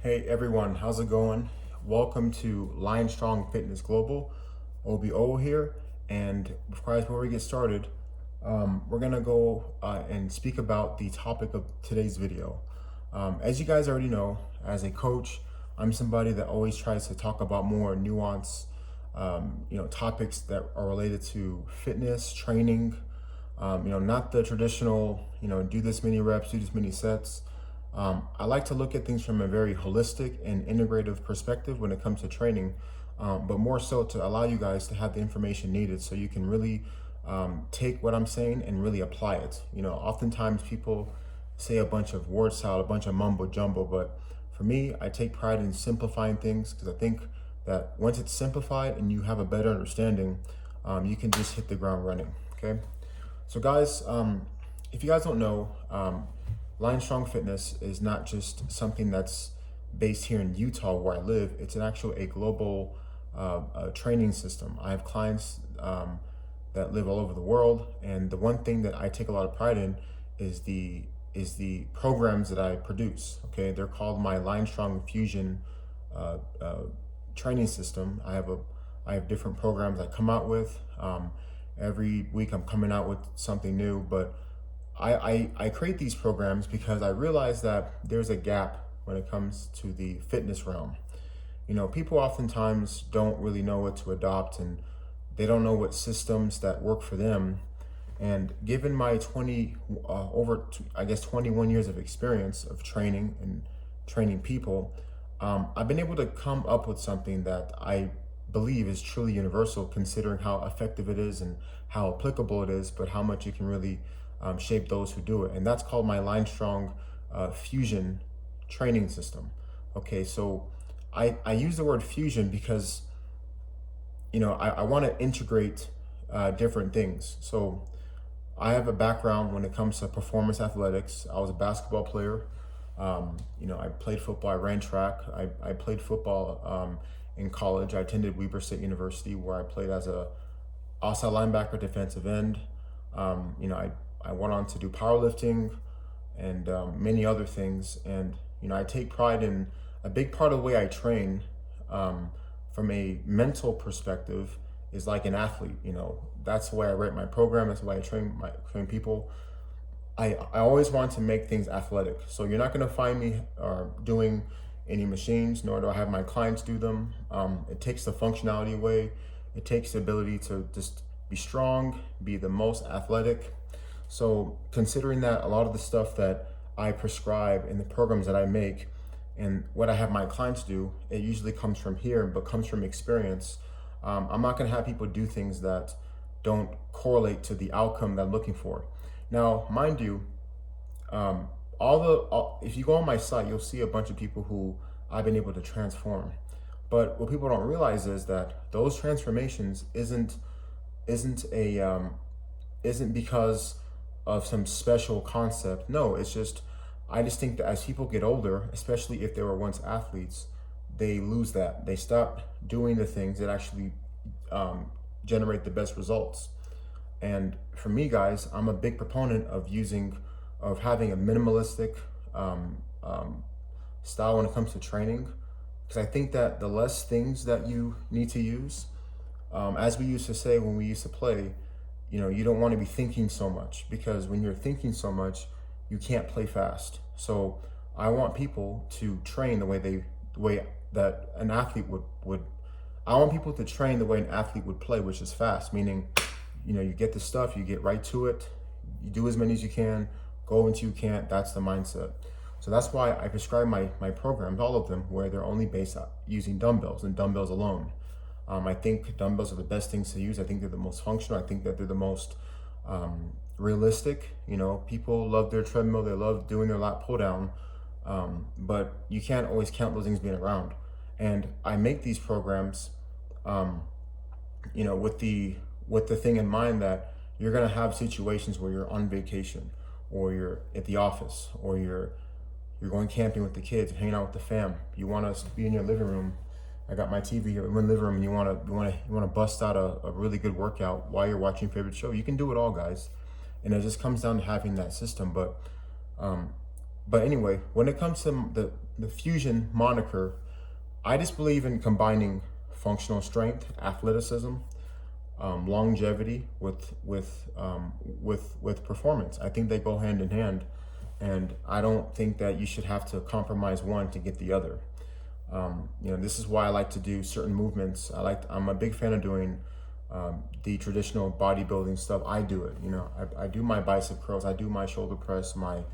Hey everyone, how's it going? Welcome to Lionstrong Fitness Global. OBO here, and before we get started, we're gonna go and speak about the topic of today's video. As you guys already know, as a coach, I'm somebody that always tries to talk about more nuanced, topics that are related to fitness, training. Not the traditional, do this many reps, do this many sets. I like to look at things from a very holistic and integrative perspective when it comes to training, but more so to allow you guys to have the information needed so you can really take what I'm saying and really apply it. Oftentimes people say a bunch of word salad, a bunch of mumbo jumbo, but for me, I take pride in simplifying things because I think that once it's simplified and you have a better understanding, you can just hit the ground running, okay? So guys, if you guys don't know, Lionstrong Fitness is not just something that's based here in Utah where I live. It's a global training system. I have clients that live all over the world, and the one thing that I take a lot of pride in is the programs that I produce. Okay, they're called my Lionstrong Fusion training system. I have different programs I come out with. Every week I'm coming out with something new, but I create these programs because I realize that there's a gap when it comes to the fitness realm. People oftentimes don't really know what to adopt, and they don't know what systems that work for them. And given my 21 years of experience of training and training people, I've been able to come up with something that I believe is truly universal, considering how effective it is and how applicable it is, but how much you can really shape those who do it. And that's called my Lionstrong Fusion Training System. Okay, so I use the word fusion because, I want to integrate different things. So I have a background when it comes to performance athletics. I was a basketball player. I played football, I ran track. I played football in college. I attended Weber State University where I played as a outside linebacker, defensive end. I went on to do powerlifting and many other things. And, I take pride in a big part of the way I train from a mental perspective is like an athlete. That's the way I write my program. That's the way I train people. I always want to make things athletic. So you're not going to find me doing any machines, nor do I have my clients do them. It takes the functionality away. It takes the ability to just be strong, be the most athletic. So considering that a lot of the stuff that I prescribe in the programs that I make and what I have my clients do, it usually comes from here, but comes from experience. I'm not going to have people do things that don't correlate to the outcome that I'm looking for. Now, mind you, if you go on my site, you'll see a bunch of people who I've been able to transform. But what people don't realize is that those transformations isn't because of some special concept. No, I just think that as people get older, especially if they were once athletes, they lose that. They stop doing the things that actually generate the best results. And for me, guys, I'm a big proponent of having a minimalistic style when it comes to training, because I think that the less things that you need to use, as we used to say when we used to play, you don't want to be thinking so much, because when you're thinking so much, you can't play fast. So I want people to train the way that an athlete would. I want people to train the way an athlete would play, which is fast, meaning, you get the stuff, you get right to it, you do as many as you can, go until you can't. That's the mindset. So that's why I prescribe my programs, all of them, where they're only based on using dumbbells and dumbbells alone. I think dumbbells are the best things to use. I think they're the most functional. I think that they're the most realistic. People love their treadmill. They love doing their lat pull down. But you can't always count those things being around. And I make these programs, with the thing in mind that you're going to have situations where you're on vacation, or you're at the office, or you're going camping with the kids, hanging out with the fam. You want to be in your living room. I got my TV here. We're in the living room, and you want to bust out a really good workout while you're watching your favorite show. You can do it all, guys. And it just comes down to having that system. But anyway, when it comes to the fusion moniker, I just believe in combining functional strength, athleticism, longevity with performance. I think they go hand in hand, and I don't think that you should have to compromise one to get the other. This is why I like to do certain movements. I'm a big fan of doing the traditional bodybuilding stuff. I do it. I do my bicep curls. I do my shoulder press, my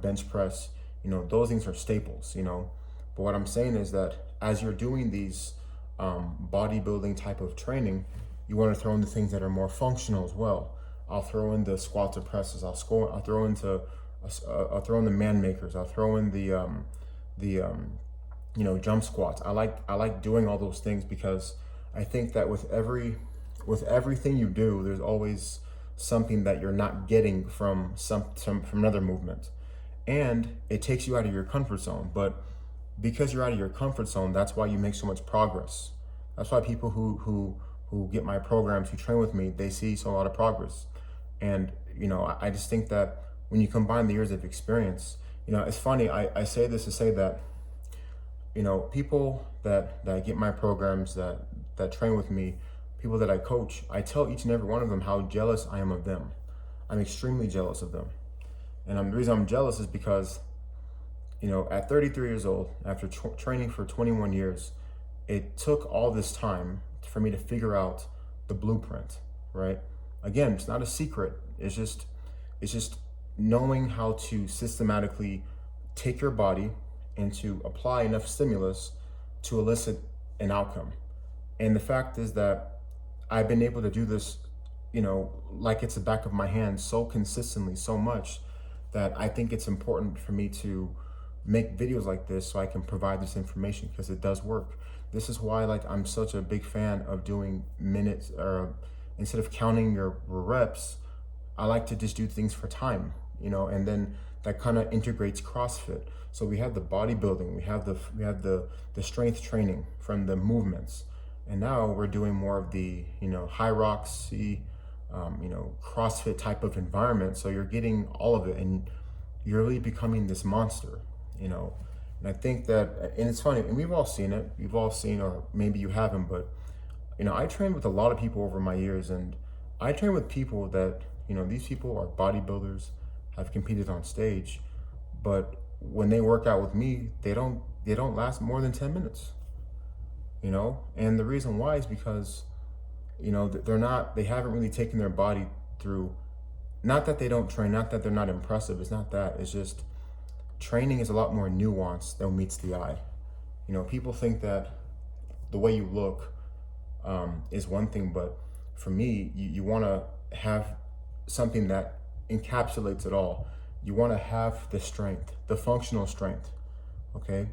bench press. Those things are staples. But what I'm saying is that as you're doing these bodybuilding type of training, you want to throw in the things that are more functional as well. I'll throw in the squats or presses. I'll throw in the man makers. I'll throw in the jump squats. I like doing all those things because I think that with everything you do, there's always something that you're not getting from from another movement, and it takes you out of your comfort zone. But because you're out of your comfort zone, that's why you make so much progress. That's why people who get my programs, who train with me, they see a lot of progress. And I just think that when you combine the years of experience, it's funny. I say this to say that people that get my programs, that train with me, people that I coach, I tell each and every one of them how jealous I am of them. I'm extremely jealous of them. And the reason I'm jealous is because, at 33 years old, after training for 21 years, it took all this time for me to figure out the blueprint, right? Again, it's not a secret. It's just knowing how to systematically take your body and to apply enough stimulus to elicit an outcome. And the fact is that I've been able to do this, like it's the back of my hand so consistently, so much that I think it's important for me to make videos like this so I can provide this information, because it does work. This is why I'm such a big fan of doing minutes, or instead of counting your reps, I like to just do things for time, and then that kind of integrates CrossFit. So we have the bodybuilding, we have the strength training from the movements, and now we're doing more of the high roxy, CrossFit type of environment. So you're getting all of it, and you're really becoming this monster, And I think that, and it's funny, and we've all seen it. You've all seen, or maybe you haven't, but I trained with a lot of people over my years, and I train with people that these people are bodybuilders, have competed on stage, but when they work out with me, they don't last more than 10 minutes. And the reason why is because they haven't really taken their body through, not that they don't train, not that they're not impressive, it's not that, it's just training is a lot more nuanced than meets the eye. People think that the way you look is one thing, but for me, you want to have something that encapsulates it all. You want to have the strength, the functional strength, okay?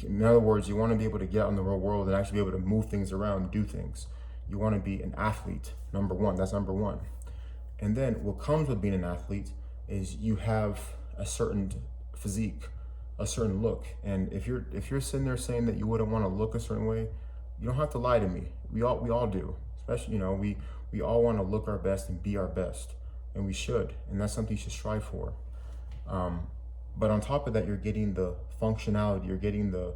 In other words, you want to be able to get out in the real world and actually be able to move things around, do things. You want to be an athlete, number one. That's number one. And then what comes with being an athlete is you have a certain physique, a certain look. And if you're sitting there saying that you wouldn't want to look a certain way, you don't have to lie to me. We all do. Especially, we all want to look our best and be our best, and we should. And that's something you should strive for. But on top of that, you're getting the functionality, you're getting the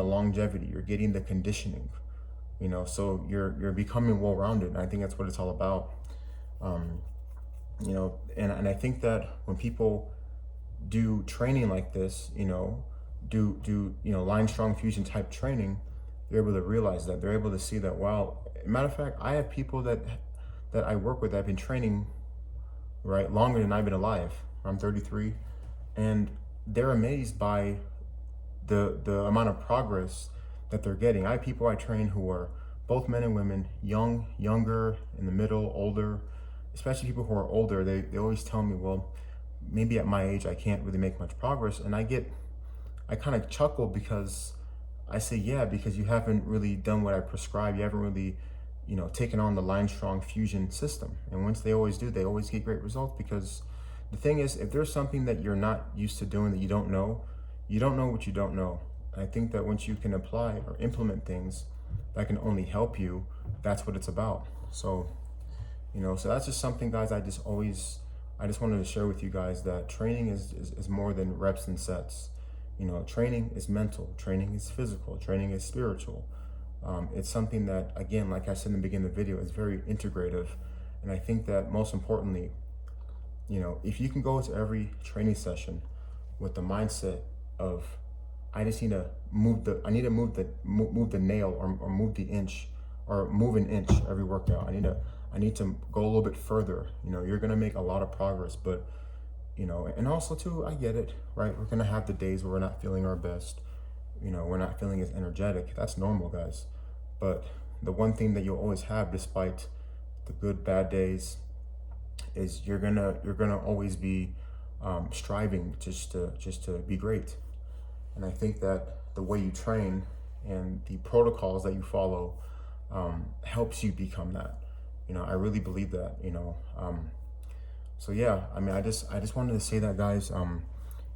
longevity, you're getting the conditioning. So you're becoming well-rounded, and I think that's what it's all about. And I think that when people do training like this, do Lionstrong Fusion type training, they're able to realize that. They're able to see that, wow. Matter of fact, I have people that I work with that have been training, right, longer than I've been alive. I'm 33, and they're amazed by the amount of progress that they're getting. I have people I train who are both men and women, younger, in the middle, older. Especially people who are older, they always tell me, well, maybe at my age I can't really make much progress. And I kind of chuckle, because I say, yeah, because you haven't really done what I prescribe. You haven't really, taken on the Lionstrong Fusion system. And once they always do, they always get great results, because the thing is, if there's something that you're not used to doing that you don't know what you don't know. I think that once you can apply or implement things that can only help you, that's what it's about. So, so that's just something, guys, I just wanted to share with you guys, that training is more than reps and sets. Training is mental, training is physical, training is spiritual. It's something that, again, like I said in the beginning of the video, is very integrative. And I think that most importantly, if you can go to every training session with the mindset of, I just need to move the nail, or move the inch, or move an inch every workout. I need to go a little bit further. You're gonna make a lot of progress. But and also too, I get it, right? We're gonna have the days where we're not feeling our best. We're not feeling as energetic. That's normal, guys. But the one thing that you'll always have, despite the good, bad days, is you're gonna always be striving just to be great. And I think that the way you train and the protocols that you follow helps you become that. I really believe that. So yeah, I mean, I just wanted to say that, guys.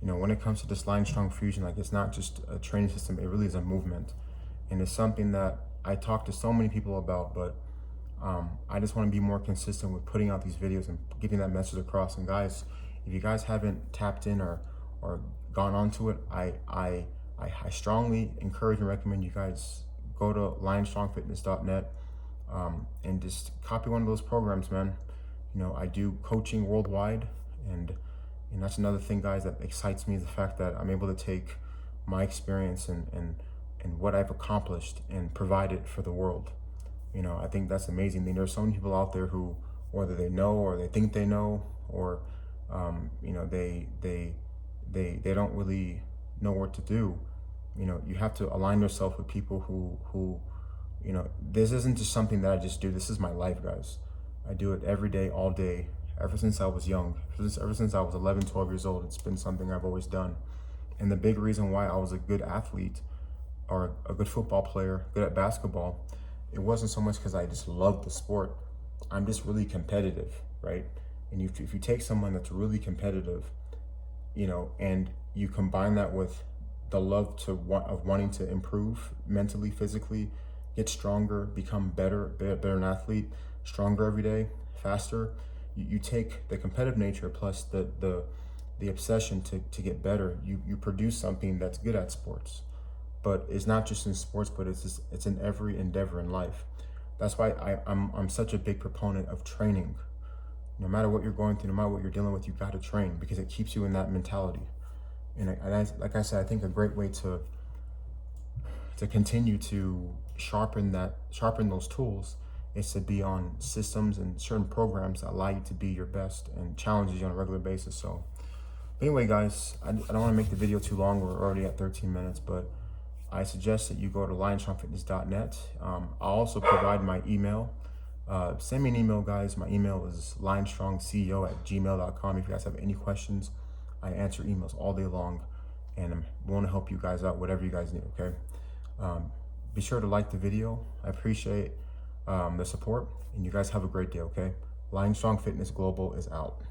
When it comes to this Lionstrong Fusion, like, it's not just a training system, it really is a movement. And it's something that I talk to so many people about, but I just want to be more consistent with putting out these videos and getting that message across. And guys, if you guys haven't tapped in or gone onto it, I strongly encourage and recommend you guys go to lionstrongfitness.net and just copy one of those programs, man. I do coaching worldwide, and that's another thing, guys, that excites me, the fact that I'm able to take my experience and what I've accomplished and provide it for the world. I think that's amazing. There's so many people out there who, whether they know or they think they know, or they don't really know what to do. You have to align yourself with people who this isn't just something that I just do. This is my life, guys. I do it every day, all day, ever since I was young. Ever since I was 11, 12 years old, it's been something I've always done. And the big reason why I was a good athlete, or a good football player, good at basketball, it wasn't so much because I just loved the sport. I'm just really competitive, right? And if you take someone that's really competitive, and you combine that with the love of wanting to improve mentally, physically, get stronger, become better an athlete, stronger every day, faster. You take the competitive nature plus the obsession to get better. You produce something that's good at sports. But it's not just in sports, but it's in every endeavor in life. That's why I'm such a big proponent of training. No matter what you're going through, no matter what you're dealing with, you got to train, because it keeps you in that mentality. And like I said, I think a great way to continue to sharpen those tools is to be on systems and certain programs that allow you to be your best and challenges you on a regular basis. So anyway, guys, I don't want to make the video too long. We're already at 13 minutes, but I suggest that you go to lionstrongfitness.net. I'll also provide my email. Send me an email, guys. My email is lionstrongceo@gmail.com. If you guys have any questions, I answer emails all day long, and I'm willing to help you guys out, whatever you guys need, okay? Be sure to like the video. I appreciate the support, and you guys have a great day, okay? Lionstrong Fitness Global is out.